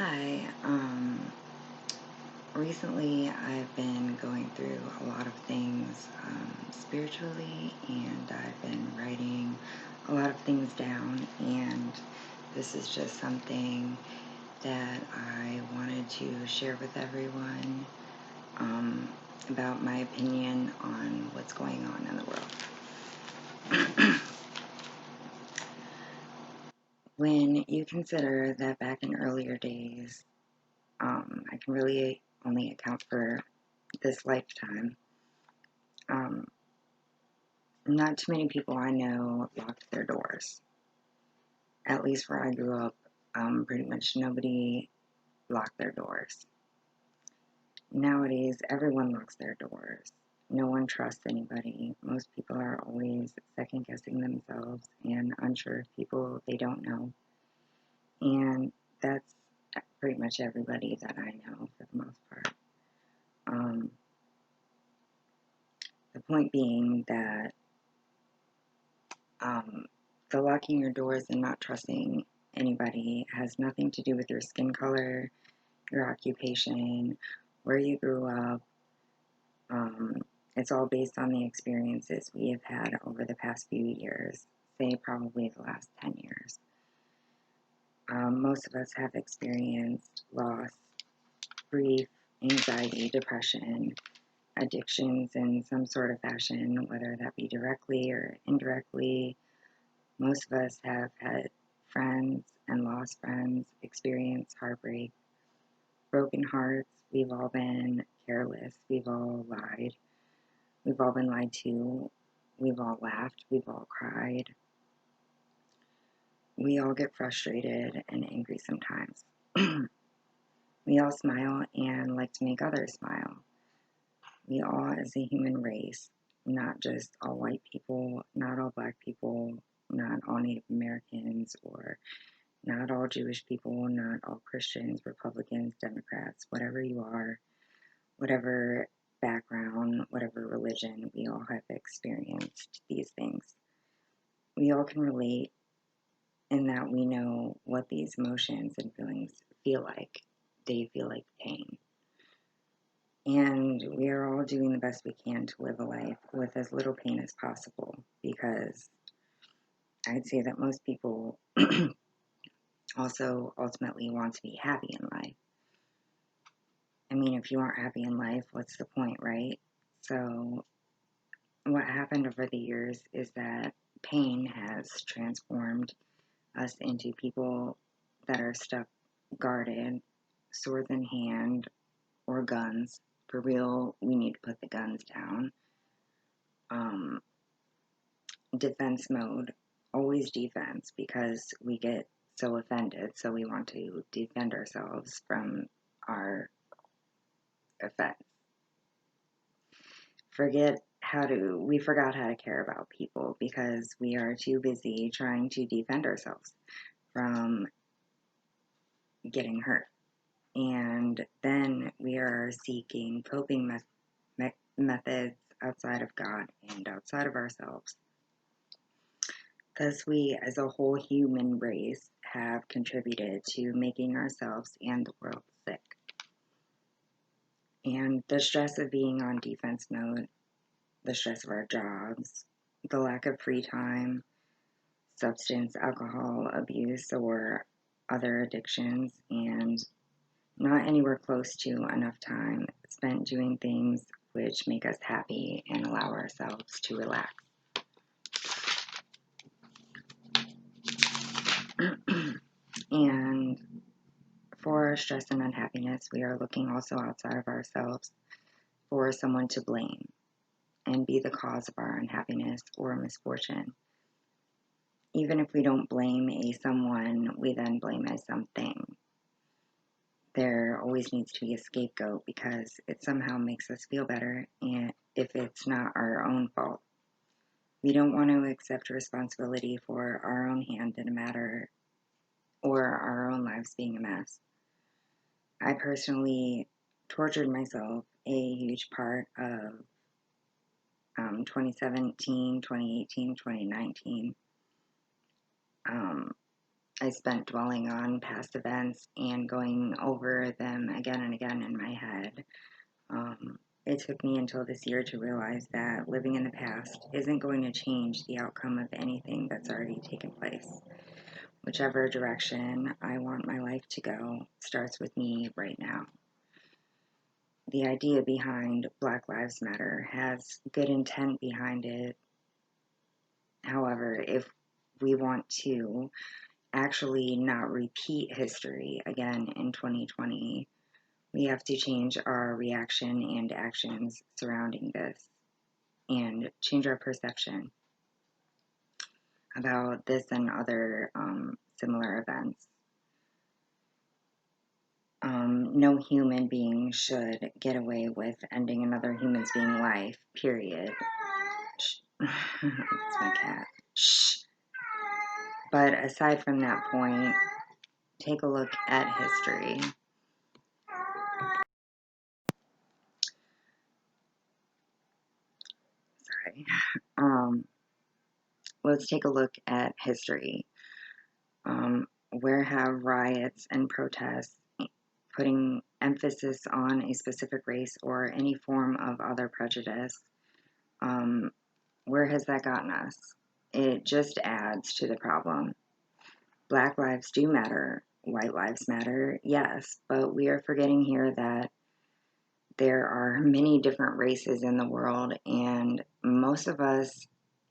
Hi. Recently I've been going through a lot of things spiritually, and I've been writing a lot of things down, and this is just something that I wanted to share with everyone um, about my opinion on what's going on in the world. When you consider that back in earlier days, I can really only account for this lifetime. Um, Not too many people I know locked their doors. At least where I grew up, pretty much nobody locked their doors. Nowadays, everyone locks their doors. No one trusts anybody. Most people are always second guessing themselves and unsure of people they don't know. And that's pretty much everybody that I know for the most part. Um, the point being that Um, the locking your doors and not trusting anybody has nothing to do with your skin color, your occupation, where you grew up. Um, it's all based on the experiences we have had over the past few years, say probably the last 10 years. Most of us have experienced loss, grief, anxiety, depression, addictions in some sort of fashion, whether that be directly or indirectly. Most of us have had friends and lost friends, experienced heartbreak, broken hearts. We've all been careless. We've all lied. We've all been lied to. We've all laughed. We've all cried. We all get frustrated and angry sometimes. We all smile and like to make others smile. We all, as a human race, not just all white people, not all black people, not all Native Americans, or not all Jewish people, not all Christians, Republicans, Democrats, whatever you are, whatever background, whatever religion, we all have experienced these things. We all can relate in that we know what these emotions and feelings feel like. They feel like pain. And we are all doing the best we can to live a life with as little pain as possible, because I'd say that most people also ultimately want to be happy in life. I mean, if you aren't happy in life, what's the point, right? So, what happened over the years is that pain has transformed us into people that are stuck guarded, swords in hand, or guns. For real, we need to put the guns down. Um, Defense mode, always defense, because we get so offended, so we want to defend ourselves from our offense. We forgot how to care about people because we are too busy trying to defend ourselves from getting hurt. And then we are seeking coping methods outside of God and outside of ourselves. Thus, we as a whole human race have contributed to making ourselves and the world sick. And the stress of being on defense mode, the stress of our jobs, the lack of free time, substance, alcohol abuse, or other addictions, and not anywhere close to enough time spent doing things which make us happy and allow ourselves to relax. And for our stress and unhappiness, we are looking also outside of ourselves for someone to blame and be the cause of our unhappiness or misfortune. Even if we don't blame a someone, we then blame a something. There always needs to be a scapegoat because it somehow makes us feel better, and if it's not our own fault. We don't want to accept responsibility for our own hand in a matter or our own lives being a mess. I personally tortured myself a huge part of 2017, 2018, 2019. I spent dwelling on past events and going over them again and again in my head. It took me until this year to realize that living in the past isn't going to change the outcome of anything that's already taken place. Whichever direction I want my life to go starts with me right now. The idea behind Black Lives Matter has good intent behind it. However, if we want to actually not repeat history again in 2020, we have to change our reaction and actions surrounding this and change our perception about this and other similar events. No human being should get away with ending another human being's life, period. Shh. It's my cat. Shh. But aside from that point, take a look at history. Sorry. Let's take a look at history. Where have riots and protests putting emphasis on a specific race or any form of other prejudice, where has that gotten us? It just adds to the problem. Black lives do matter. White lives matter, yes, but we are forgetting here that there are many different races in the world, and most of us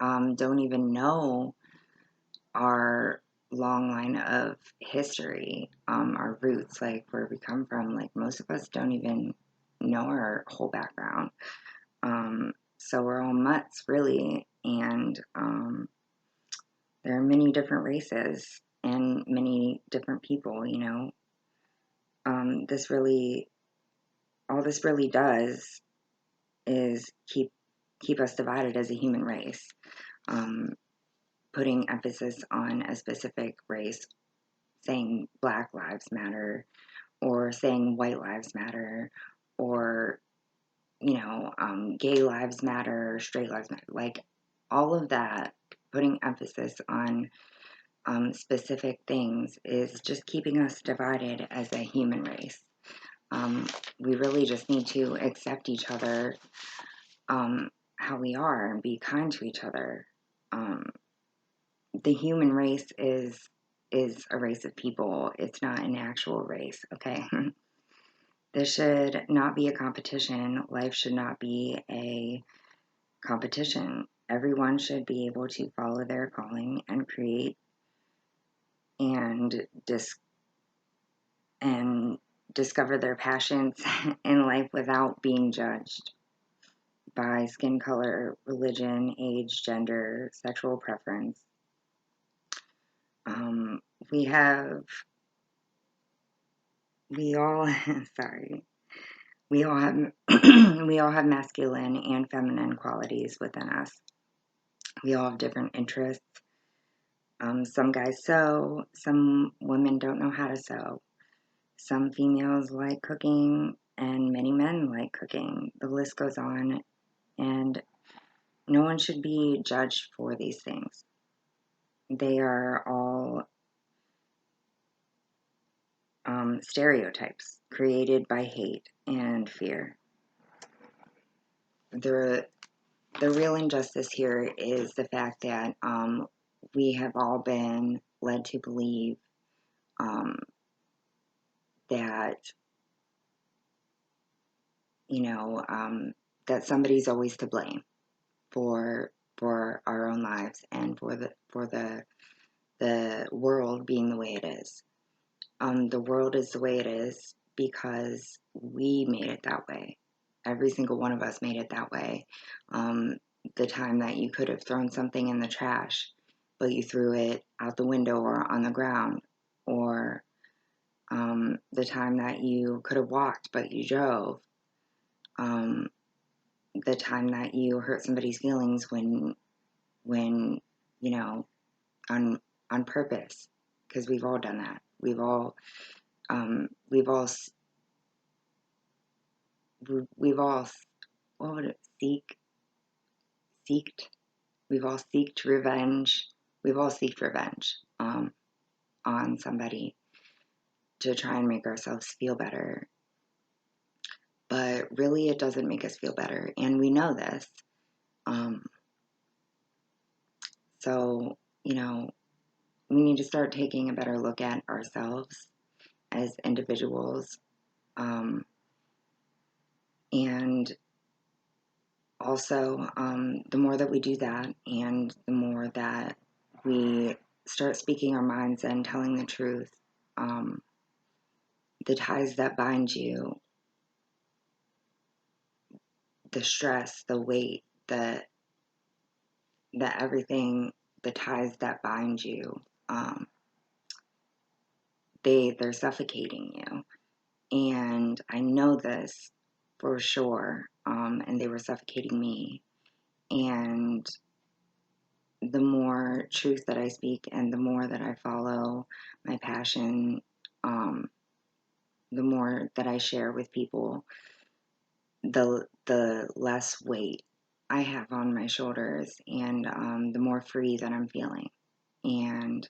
don't even know our long line of history, our roots, like where we come from. Like most of us don't even know our whole background. So we're all mutts, really, and there are many different races and many different people. This really, all this really does is keep us divided as a human race. Putting emphasis on a specific race, saying Black Lives Matter, or saying White Lives Matter, or Gay Lives Matter, Straight Lives Matter, like all of that, putting emphasis on specific things is just keeping us divided as a human race. We really just need to accept each other how we are and be kind to each other. The human race is a race of people. It's not an actual race, okay? This should not be a competition. Life should not be a competition. Everyone should be able to follow their calling and create and discover their passions in life without being judged by skin color, religion, age, gender, sexual preference. We all sorry. We all have we all have masculine and feminine qualities within us. We all have different interests. Some guys sew, some women don't know how to sew. Some females like cooking, and many men like cooking. The list goes on, and no one should be judged for these things. They are all stereotypes created by hate and fear. The real injustice here is the fact that we have all been led to believe that that somebody's always to blame for our own lives and for the world being the way it is. The world is the way it is because we made it that way. Every single one of us made it that way. The time that you could have thrown something in the trash, but you threw it out the window or on the ground, or the time that you could have walked, but you drove. The time that you hurt somebody's feelings when on purpose, because we've all done that. We've all what would it seeked? We've all seeked revenge. We've all seeked revenge on somebody to try and make ourselves feel better. But really, it doesn't make us feel better. And we know this. Um, so, we need to start taking a better look at ourselves as individuals. And also, the more that we do that, and the more that we start speaking our minds and telling the truth, the ties that bind you, the stress, the weight, the everything, the ties that bind you, they're suffocating you. And I know this for sure. And they were suffocating me. And the more truth that I speak and the more that I follow my passion, the more that I share with people, the less weight I have on my shoulders, and the more free that I'm feeling. And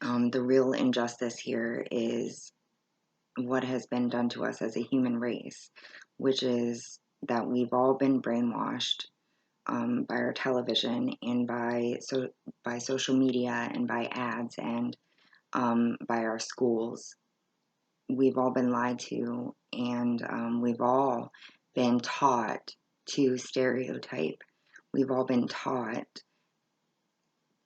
the real injustice here is what has been done to us as a human race, which is that we've all been brainwashed by our television and by social media and by ads and by our schools. We've all been lied to, and we've all been taught to stereotype. We've all been taught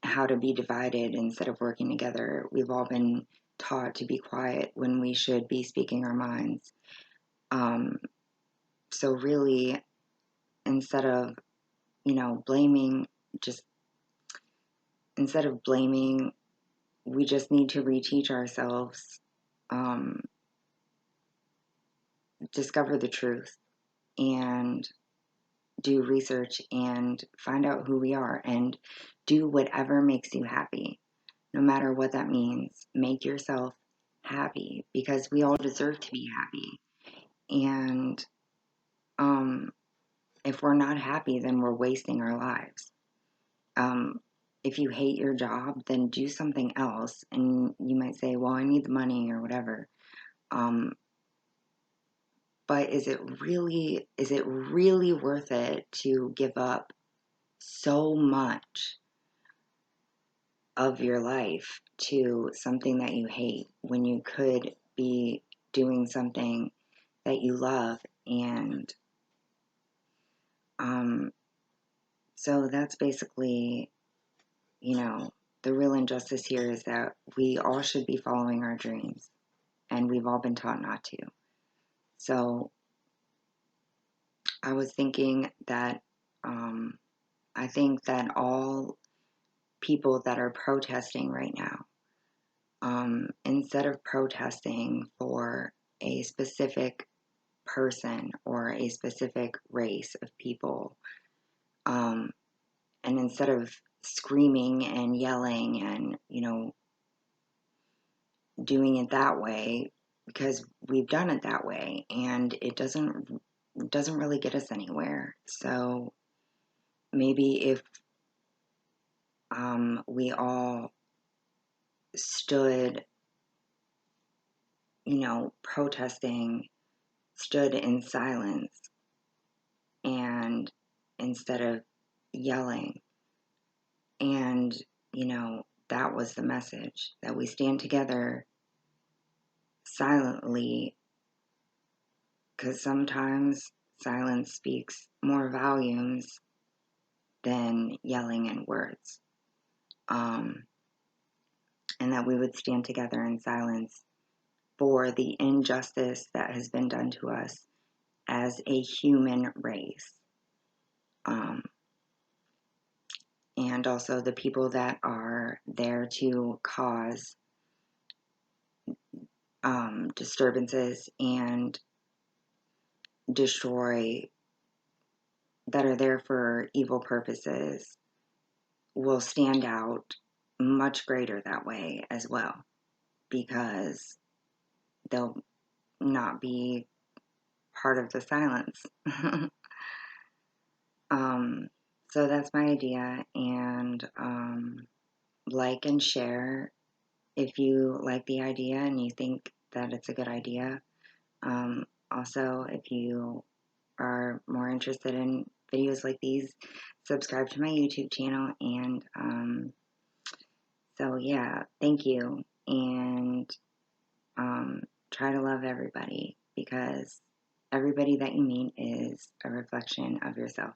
how to be divided instead of working together. We've all been taught to be quiet when we should be speaking our minds. So really, instead of, blaming, just instead of blaming, we just need to reteach ourselves, um, discover the truth, and do research and find out who we are and do whatever makes you happy, no matter what that means. Make yourself happy because we all deserve to be happy. And if we're not happy, then we're wasting our lives. If you hate your job, then do something else. And you might say, well, I need the money or whatever. But is it really worth it to give up so much of your life to something that you hate when you could be doing something that you love? And so that's basically, the real injustice here is that we all should be following our dreams, and we've all been taught not to. So I was thinking that I think that all people that are protesting right now, instead of protesting for a specific person or a specific race of people, and instead of screaming and yelling and, doing it that way, because we've done it that way and it doesn't really get us anywhere. So maybe if we all stood, protesting, stood in silence, and instead of yelling, and, that was the message, that we stand together silently, because sometimes silence speaks more volumes than yelling and words. And that we would stand together in silence for the injustice that has been done to us as a human race. And also the people that are there to cause disturbances and destroy, that are there for evil purposes, will stand out much greater that way as well, because they'll not be part of the silence. So that's my idea, and like and share if you like the idea and you think that it's a good idea. Also, if you are more interested in videos like these, subscribe to my YouTube channel. And so, yeah, thank you. And try to love everybody, because everybody that you meet is a reflection of yourself.